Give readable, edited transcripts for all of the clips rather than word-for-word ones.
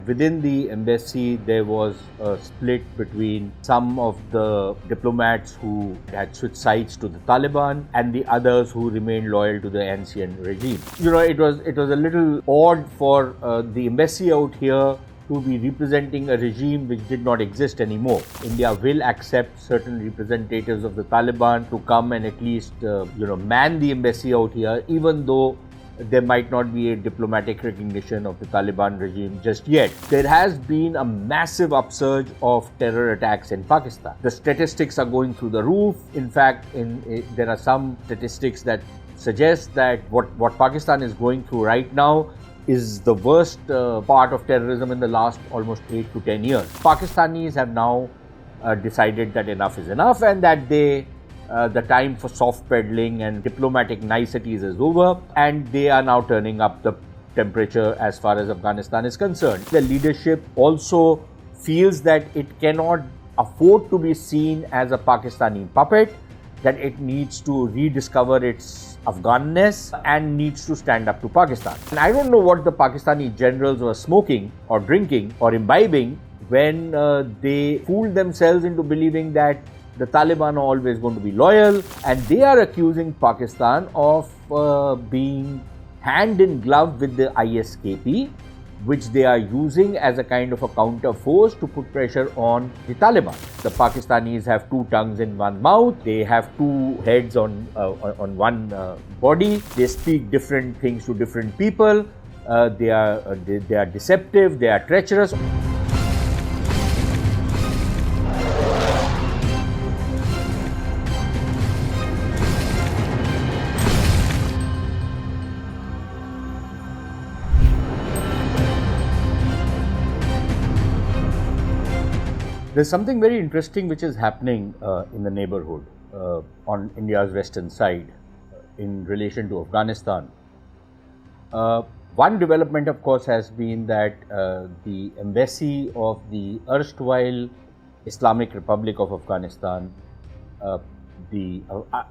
within the embassy there was a split between some of the diplomats who had switched sides to the Taliban and the others who remained loyal to the ancient regime. It was a little odd for the embassy out here to be representing a regime which did not exist anymore. India will accept certain representatives of the Taliban to come and at least man the embassy out here, even though there might not be a diplomatic recognition of the Taliban regime just yet. There has been a massive upsurge of terror attacks in Pakistan. The statistics are going through the roof. In fact, there are some statistics that suggest that what Pakistan is going through right now is the worst part of terrorism in the last almost 8 to 10 years. Pakistanis have now decided that enough is enough and that the time for soft peddling and diplomatic niceties is over, and they are now turning up the temperature as far as Afghanistan is concerned. The leadership also feels that it cannot afford to be seen as a Pakistani puppet, that it needs to rediscover its Afghanness and needs to stand up to Pakistan. And I don't know what the Pakistani generals were smoking or drinking or imbibing when they fooled themselves into believing that the Taliban are always going to be loyal, and they are accusing Pakistan of being hand in glove with the ISKP, which they are using as a kind of a counter force to put pressure on the Taliban. The Pakistanis have two tongues in one mouth, they have two heads on one body, they speak different things to different people, they are deceptive, they are treacherous. There's something very interesting which is happening in the neighborhood on India's western side in relation to Afghanistan. One development, of course, has been that the embassy of the erstwhile Islamic Republic of Afghanistan, the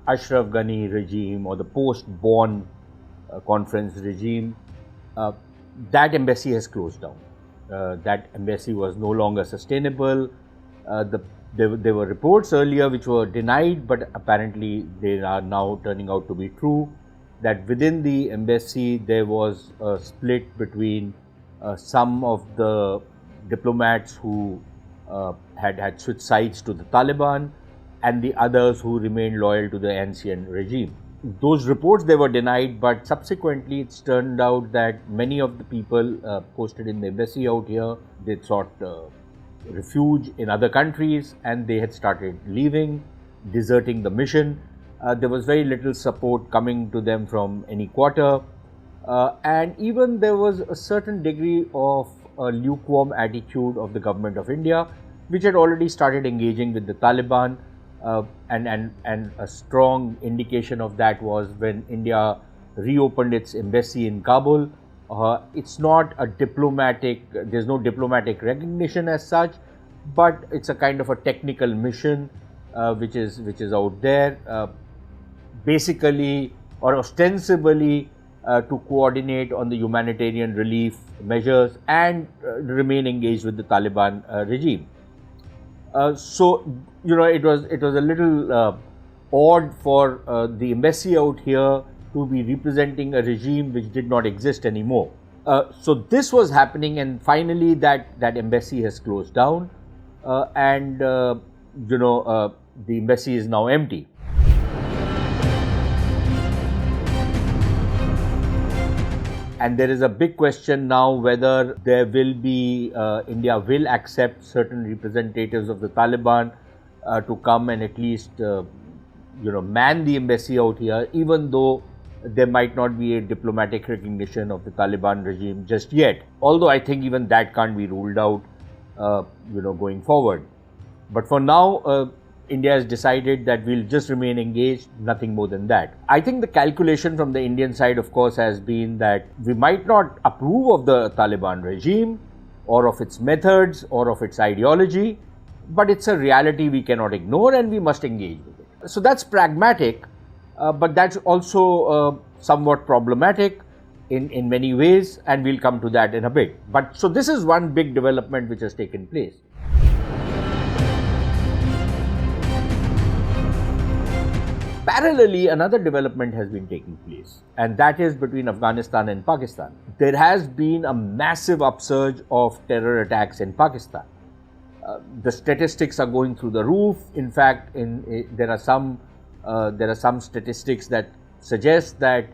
Ashraf Ghani regime or the post-Bonn conference regime, that embassy has closed down. That embassy was no longer sustainable. There were reports earlier which were denied, but apparently they are now turning out to be true, that within the embassy there was a split between some of the diplomats who had switched sides to the Taliban and the others who remained loyal to the ancient regime. Those reports, they were denied, but subsequently it's turned out that many of the people posted in the embassy out here, they sought refuge in other countries and they had started leaving, deserting the mission. There was very little support coming to them from any quarter, and even there was a certain degree of a lukewarm attitude of the government of India, which had already started engaging with the Taliban. And a strong indication of that was when India reopened its embassy in Kabul. It's not a diplomatic, there's no diplomatic recognition as such, but it's a kind of a technical mission which is out there, basically or ostensibly to coordinate on the humanitarian relief measures and remain engaged with the Taliban regime. So it was a little odd for the embassy out here to be representing a regime which did not exist anymore. So this was happening, and finally that embassy has closed down, and the embassy is now empty. And there is a big question now whether there will be, India will accept certain representatives of the Taliban to come and at least, man the embassy out here, even though there might not be a diplomatic recognition of the Taliban regime just yet. Although I think even that can't be ruled out, going forward. But for now, India has decided that we'll just remain engaged, nothing more than that. I think the calculation from the Indian side, of course, has been that we might not approve of the Taliban regime or of its methods or of its ideology, but it's a reality we cannot ignore and we must engage with it. So that's pragmatic, but that's also somewhat problematic, in many ways, and we'll come to that in a bit. But so this is one big development which has taken place. Parallelly, another development has been taking place, and that is between Afghanistan and Pakistan. There has been a massive upsurge of terror attacks in Pakistan. The statistics are going through the roof. In fact, there are some statistics that suggest that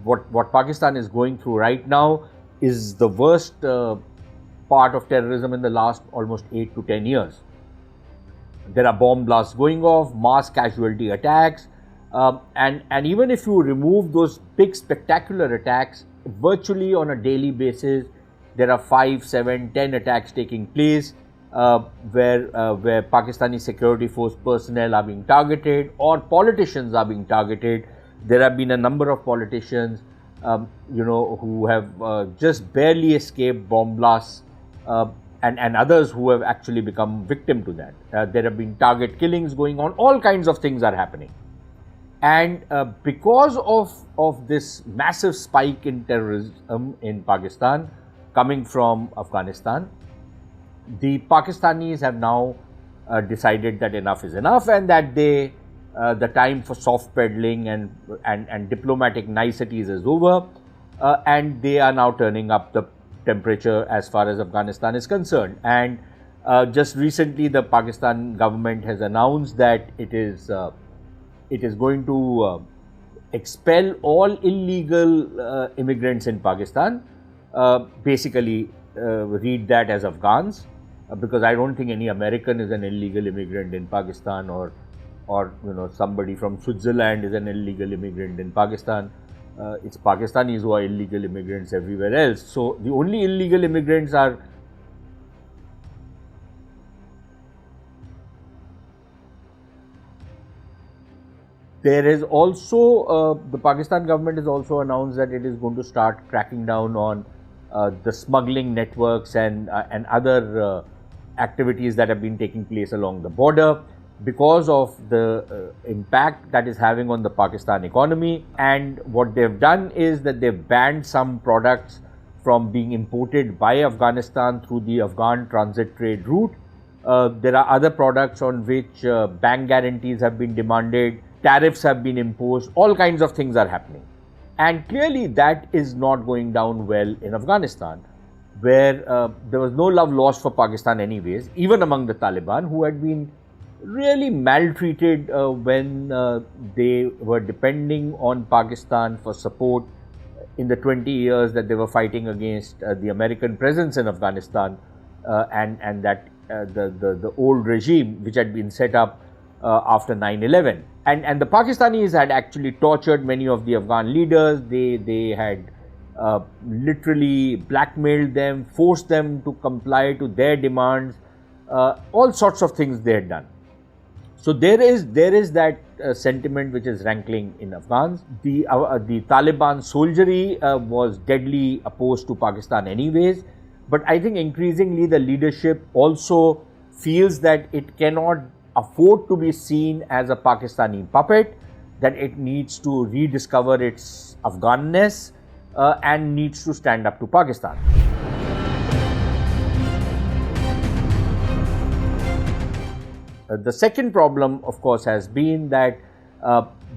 what Pakistan is going through right now is the worst part of terrorism in the last almost 8 to 10 years. There are bomb blasts going off, mass casualty attacks, and even if you remove those big spectacular attacks, virtually on a daily basis, there are 5, 7, 10 attacks taking place where Pakistani security force personnel are being targeted or politicians are being targeted. There have been a number of politicians, who have just barely escaped bomb blasts, and others who have actually become victim to that. There have been target killings going on. All kinds of things are happening. And because of this massive spike in terrorism in Pakistan coming from Afghanistan, the Pakistanis have now decided that enough is enough, and that the time for soft peddling and diplomatic niceties is over, and they are now turning up the temperature as far as Afghanistan is concerned. And just recently, the Pakistan government has announced that it is going to expel all illegal immigrants in Pakistan. Basically, read that as Afghans, because I don't think any American is an illegal immigrant in Pakistan, or somebody from Switzerland is an illegal immigrant in Pakistan. It's Pakistanis who are illegal immigrants everywhere else. So the only illegal immigrants are there is also the Pakistan government has also announced that it is going to start cracking down on the smuggling networks and other activities that have been taking place along the border, because of the impact that is having on the Pakistan economy. And what they've done is that they've banned some products from being imported by Afghanistan through the Afghan transit trade route. There are other products on which bank guarantees have been demanded, tariffs have been imposed, all kinds of things are happening. And clearly that is not going down well in Afghanistan, where there was no love lost for Pakistan anyways, even among the Taliban, who had been really maltreated when they were depending on Pakistan for support in the 20 years that they were fighting against the American presence in Afghanistan, and that the old regime which had been set up after 9/11. And the Pakistanis had actually tortured many of the Afghan leaders. They had literally blackmailed them, forced them to comply to their demands, all sorts of things they had done. So there is that sentiment which is rankling in Afghans. The Taliban soldiery was deadly opposed to Pakistan anyways, but I think increasingly the leadership also feels that it cannot afford to be seen as a Pakistani puppet, that it needs to rediscover its Afghanness and needs to stand up to Pakistan. The second problem, of course, has been that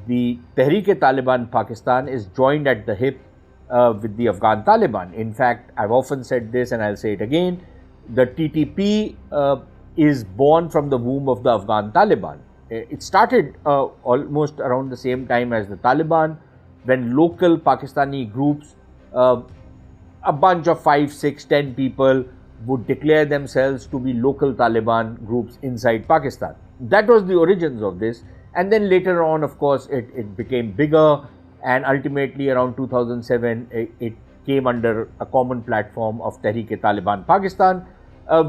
the Tehreek-e-Taliban Pakistan is joined at the hip with the Afghan Taliban. In fact, I've often said this and I'll say it again, the TTP is born from the womb of the Afghan Taliban. It started almost around the same time as the Taliban, when local Pakistani groups, a bunch of 5, 6, 10 people would declare themselves to be local Taliban groups inside Pakistan. That was the origins of this. And then later on, of course, it became bigger, and ultimately around 2007, it came under a common platform of Tehreek-e-Taliban Pakistan,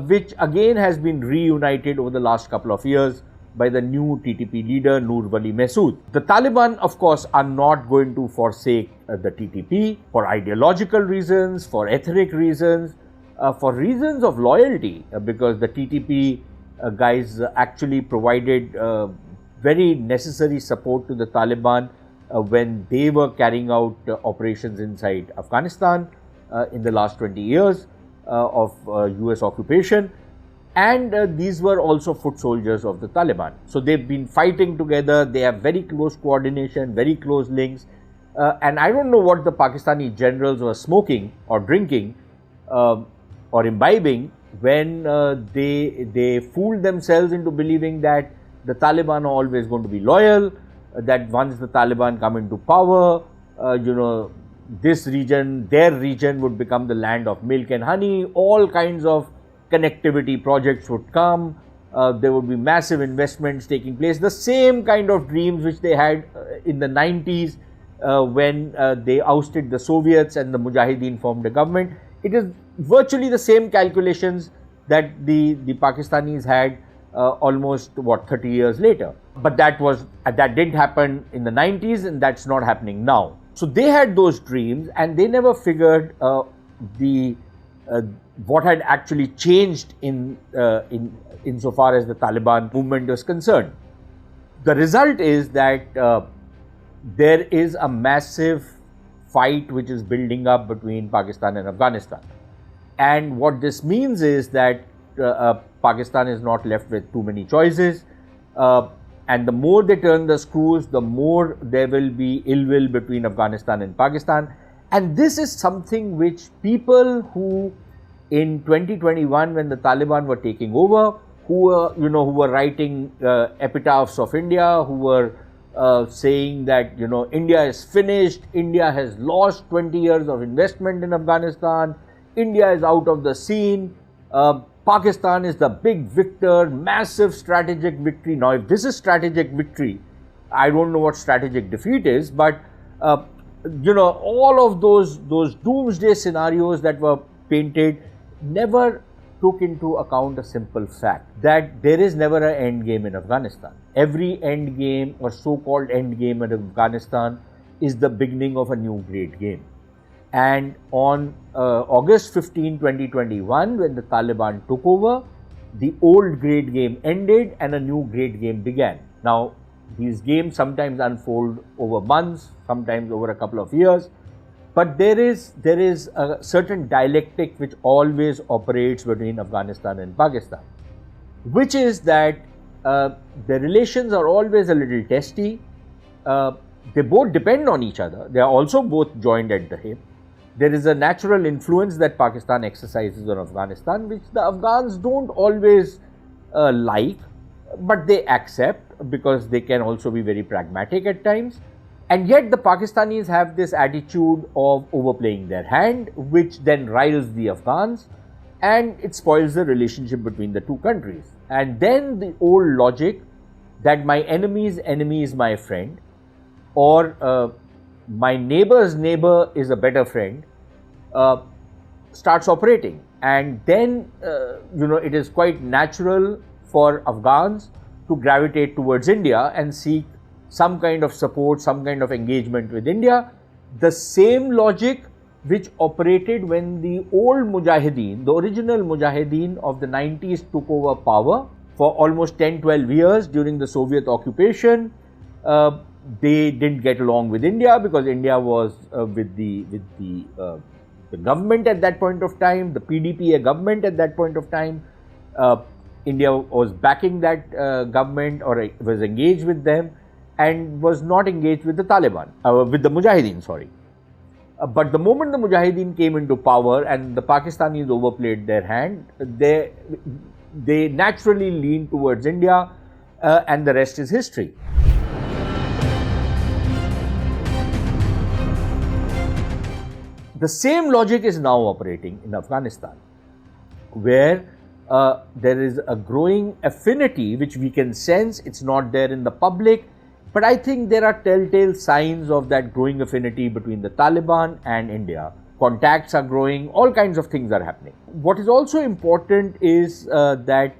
which again has been reunited over the last couple of years by the new TTP leader, Noor Wali Masood. The Taliban, of course, are not going to forsake the TTP for ideological reasons, for ethnic reasons, for reasons of loyalty, because the TTP guys actually provided very necessary support to the Taliban when they were carrying out operations inside Afghanistan in the last 20 years of US occupation. And these were also foot soldiers of the Taliban. So they've been fighting together, they have very close coordination, very close links. And I don't know what the Pakistani generals were smoking or drinking or imbibing when they fooled themselves into believing that the Taliban are always going to be loyal, that once the Taliban come into power, this region, their region would become the land of milk and honey, all kinds of connectivity projects would come, there would be massive investments taking place, the same kind of dreams which they had in the 90s when they ousted the Soviets and the Mujahideen formed a government. It is virtually the same calculations that the Pakistanis had almost 30 years later. But that didn't happen in the 90s, and that's not happening now. So they had those dreams, and they never figured what had actually changed insofar as the Taliban movement was concerned. The result is that there is a massive fight which is building up between Pakistan and Afghanistan. And what this means is that Pakistan is not left with too many choices. And the more they turn the screws, the more there will be ill will between Afghanistan and Pakistan. And this is something which people who in 2021, when the Taliban were taking over, who were writing epitaphs of India, who were saying that India is finished, India has lost 20 years of investment in Afghanistan, India is out of the scene, Pakistan is the big victor, massive strategic victory. Now, if this is strategic victory, I don't know what strategic defeat is, but all of those doomsday scenarios that were painted never took into account a simple fact that there is never an end game in Afghanistan. Every end game or so-called end game in Afghanistan is the beginning of a new great game. And on August 15, 2021, when the Taliban took over, the old great game ended and a new great game began. Now, these games sometimes unfold over months, sometimes over a couple of years, but there is a certain dialectic which always operates between Afghanistan and Pakistan, which is that the relations are always a little testy. They both depend on each other. They are also both joined at the hip. There is a natural influence that Pakistan exercises on Afghanistan, which the Afghans don't always like, but they accept because they can also be very pragmatic at times. And yet the Pakistanis have this attitude of overplaying their hand, which then riles the Afghans, and it spoils the relationship between the two countries. And then the old logic that my enemy's enemy is my friend, or my neighbor's neighbor is a better friend, starts operating. And then, it is quite natural for Afghans to gravitate towards India and seek some kind of support, some kind of engagement with India. The same logic which operated when the old Mujahideen, the original Mujahideen of the 90s took over power for almost 10-12 years during the Soviet occupation. They didn't get along with India because India was with the government at that point of time, the PDP government at that point of time. India was backing that government, or was engaged with them, and was not engaged with the Taliban, with the Mujahideen, sorry. But the moment the Mujahideen came into power and the Pakistanis overplayed their hand, they naturally leaned towards India, and the rest is history. The same logic is now operating in Afghanistan, where there is a growing affinity which we can sense. It's not there in the public, but I think there are telltale signs of that growing affinity between the Taliban and India. Contacts are growing, all kinds of things are happening. What is also important is that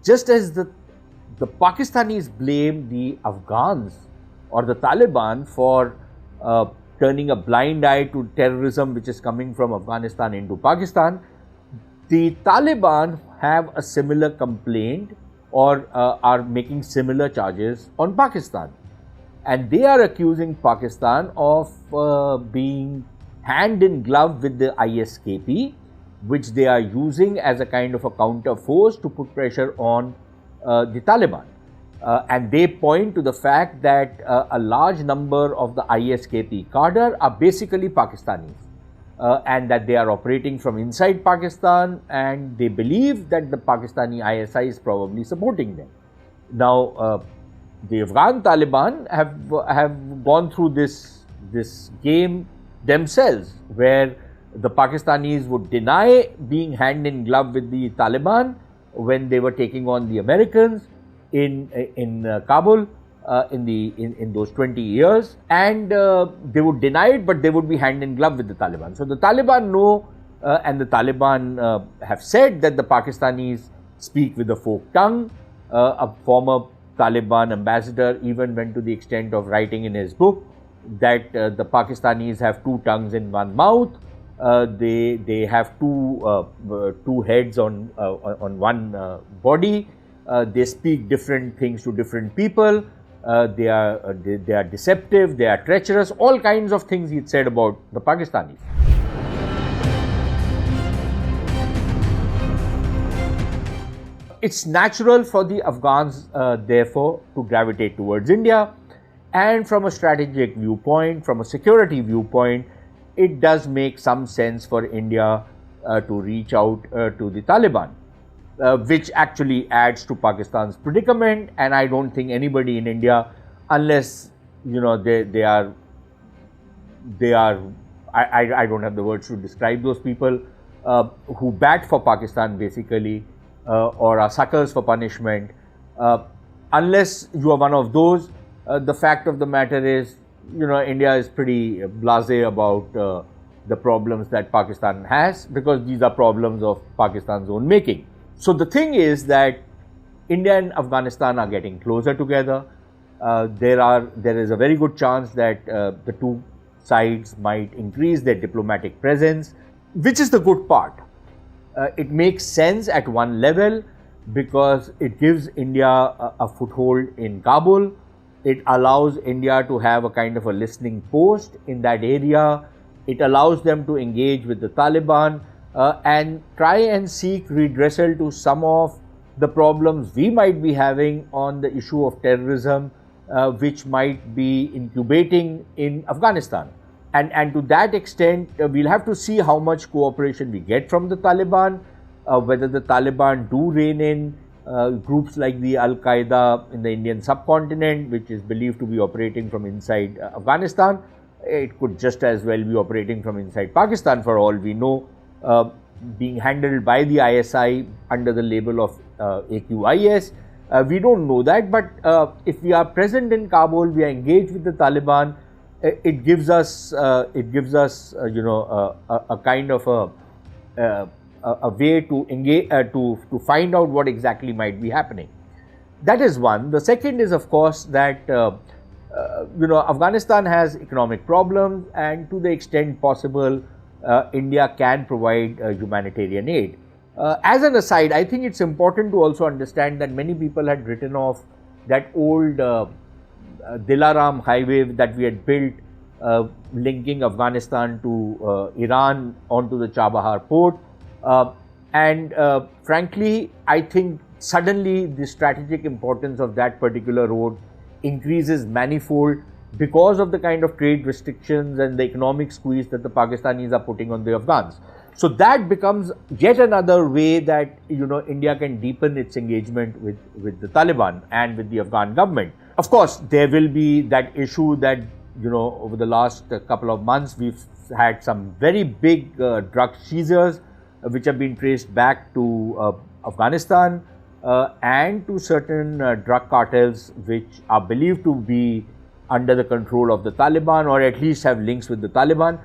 just as the Pakistanis blame the Afghans or the Taliban for turning a blind eye to terrorism which is coming from Afghanistan into Pakistan, the Taliban have a similar complaint or are making similar charges on Pakistan. and they are accusing Pakistan of being hand in glove with the ISKP, which they are using as a kind of a counter force to put pressure on the Taliban. And they point to the fact that a large number of the ISKP cadre are basically Pakistanis, and that they are operating from inside Pakistan, and they believe that the Pakistani ISI is probably supporting them. Now, the Afghan Taliban have gone through this game themselves, where the Pakistanis would deny being hand in glove with the Taliban when they were taking on the Americans in Kabul in those 20 years, and they would deny it, but they would be hand in glove with the Taliban. So the Taliban know, and the Taliban have said that the Pakistanis speak with a forked tongue. A former Taliban ambassador even went to the extent of writing in his book that the Pakistanis have two tongues in one mouth. They have two heads on one body. They speak different things to different people. They are deceptive. They are treacherous. All kinds of things he said about the Pakistanis. It's natural for the Afghans, therefore, to gravitate towards India. And from a strategic viewpoint, from a security viewpoint, it does make some sense for India to reach out to the Taliban, which actually adds to Pakistan's predicament. And I don't think anybody in India, unless they are I don't have the words to describe those people who bat for Pakistan basically, or are suckers for punishment. Unless you are one of those, the fact of the matter is, India is pretty blasé about the problems that Pakistan has, because these are problems of Pakistan's own making. So the thing is that India and Afghanistan are getting closer together. There is a very good chance that the two sides might increase their diplomatic presence, which is the good part. It makes sense at one level because it gives India a foothold in Kabul. It allows India to have a kind of a listening post in that area. It allows them to engage with the Taliban and try and seek redressal to some of the problems we might be having on the issue of terrorism, which might be incubating in Afghanistan. And to that extent, we'll have to see how much cooperation we get from the Taliban, whether the Taliban do rein in groups like the Al-Qaeda in the Indian subcontinent, which is believed to be operating from inside Afghanistan. It could just as well be operating from inside Pakistan for all we know, being handled by the ISI under the label of AQIS. We don't know that, but if we are present in Kabul, we are engaged with the Taliban. It gives us a kind of a way to engage to find out what exactly might be happening. That is one. The second is, of course, that Afghanistan has economic problems, and to the extent possible, India can provide humanitarian aid. As an aside, I think it's important to also understand that many people had written off that old Dilaram highway that we had built linking Afghanistan to Iran onto the Chabahar port. And frankly, I think suddenly the strategic importance of that particular road increases manifold because of the kind of trade restrictions and the economic squeeze that the Pakistanis are putting on the Afghans. So that becomes yet another way that India can deepen its engagement with the Taliban and with the Afghan government. Of course, there will be that issue that over the last couple of months we've had some very big drug seizures which have been traced back to Afghanistan and to certain drug cartels which are believed to be under the control of the Taliban, or at least have links with the Taliban.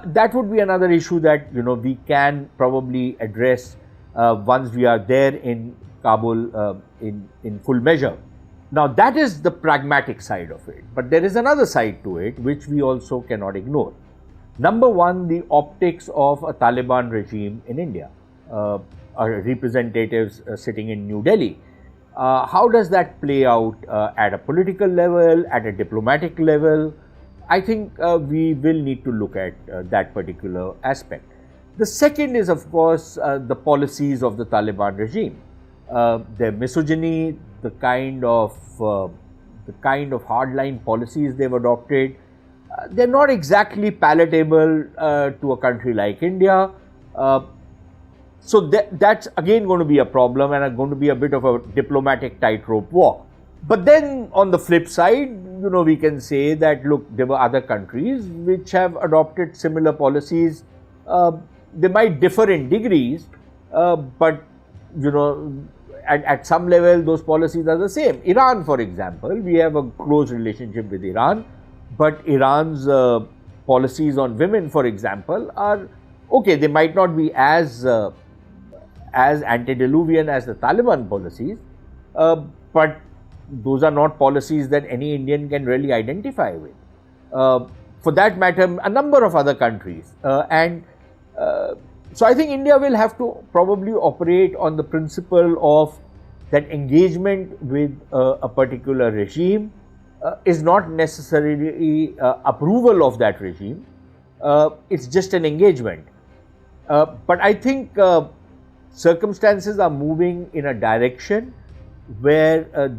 That would be another issue that we can probably address once we are there in Kabul in full measure. Now that is the pragmatic side of it, but there is another side to it which we also cannot ignore. Number one, the optics of a Taliban regime in India, representatives sitting in New Delhi. How does that play out at a political level, at a diplomatic level? I think we will need to look at that particular aspect. The second is, of course, the policies of the Taliban regime. Their misogyny, the kind of hardline policies they've adopted, they're not exactly palatable to a country like India. So that's again going to be a problem and going to be a bit of a diplomatic tightrope walk. But then on the flip side, we can say that, look, there were other countries which have adopted similar policies. They might differ in degrees, but, at some level, those policies are the same. Iran, for example, we have a close relationship with Iran, but Iran's policies on women, for example, are okay. They might not be as antediluvian as the Taliban policies, but those are not policies that any Indian can really identify with. For that matter, a number of other countries. So I think India will have to probably operate on the principle of that engagement with a particular regime is not necessarily approval of that regime. It's just an engagement. But I think circumstances are moving in a direction where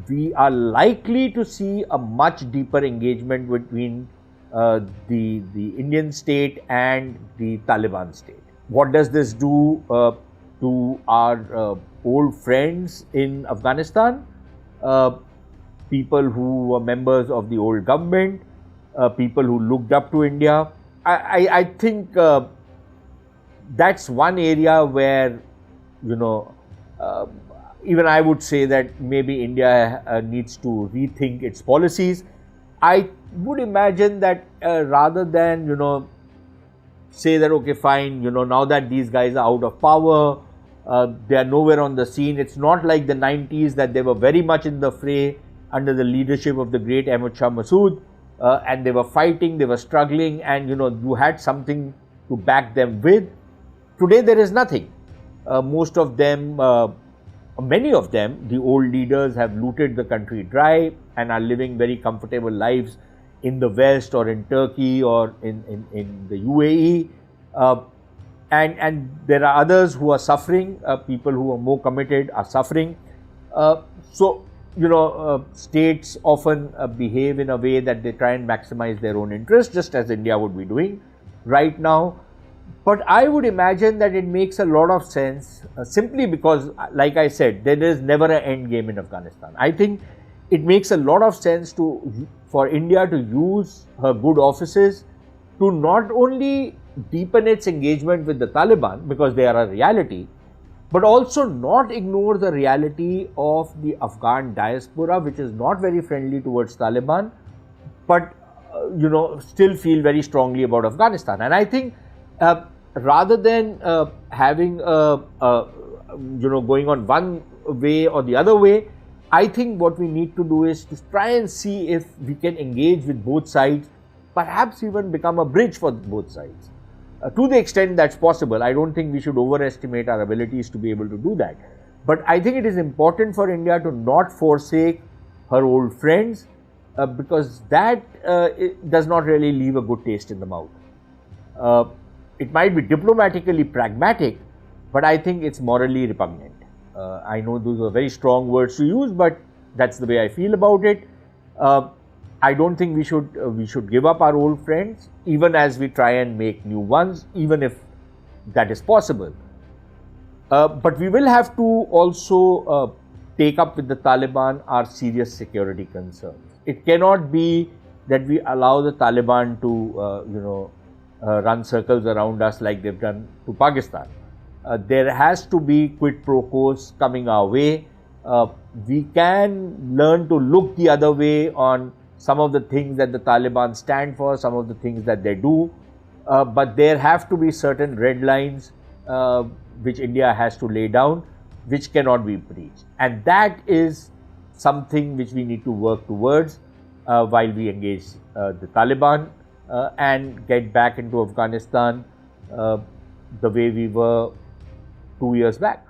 we are likely to see a much deeper engagement between the Indian state and the Taliban state. What does this do to our old friends in Afghanistan? People who were members of the old government, people who looked up to India. I think that's one area where, even I would say that maybe India needs to rethink its policies. I would imagine that rather than, say that, okay, fine, now that these guys are out of power, they are nowhere on the scene. It's not like the 90s that they were very much in the fray under the leadership of the great Ahmad Shah Massoud, and they were fighting, they were struggling, and, you had something to back them with. Today, there is nothing. Most of them, many of them, the old leaders have looted the country dry and are living very comfortable lives in the West or in Turkey or in the UAE. And there are others who are suffering, people who are more committed are suffering. So, states often behave in a way that they try and maximize their own interests, just as India would be doing right now. But I would imagine that it makes a lot of sense simply because, like I said, there is never an end game in Afghanistan. I think it makes a lot of sense for India to use her good offices to not only deepen its engagement with the Taliban, because they are a reality, but also not ignore the reality of the Afghan diaspora, which is not very friendly towards Taliban, but still feel very strongly about Afghanistan. And I think rather than having going on one way or the other way, I think what we need to do is to try and see if we can engage with both sides, perhaps even become a bridge for both sides. To the extent that's possible, I don't think we should overestimate our abilities to be able to do that. But I think it is important for India to not forsake her old friends, because that it does not really leave a good taste in the mouth. It might be diplomatically pragmatic, but I think it's morally repugnant. I know those are very strong words to use, but that's the way I feel about it. I don't think we should give up our old friends, even as we try and make new ones, even if that is possible. But we will have to also take up with the Taliban our serious security concerns. It cannot be that we allow the Taliban to run circles around us like they've done to Pakistan. There has to be quid pro quos coming our way. We can learn to look the other way on some of the things that the Taliban stand for, some of the things that they do, but there have to be certain red lines which India has to lay down, which cannot be breached. And that is something which we need to work towards while we engage the Taliban and get back into Afghanistan the way we were 2 years back.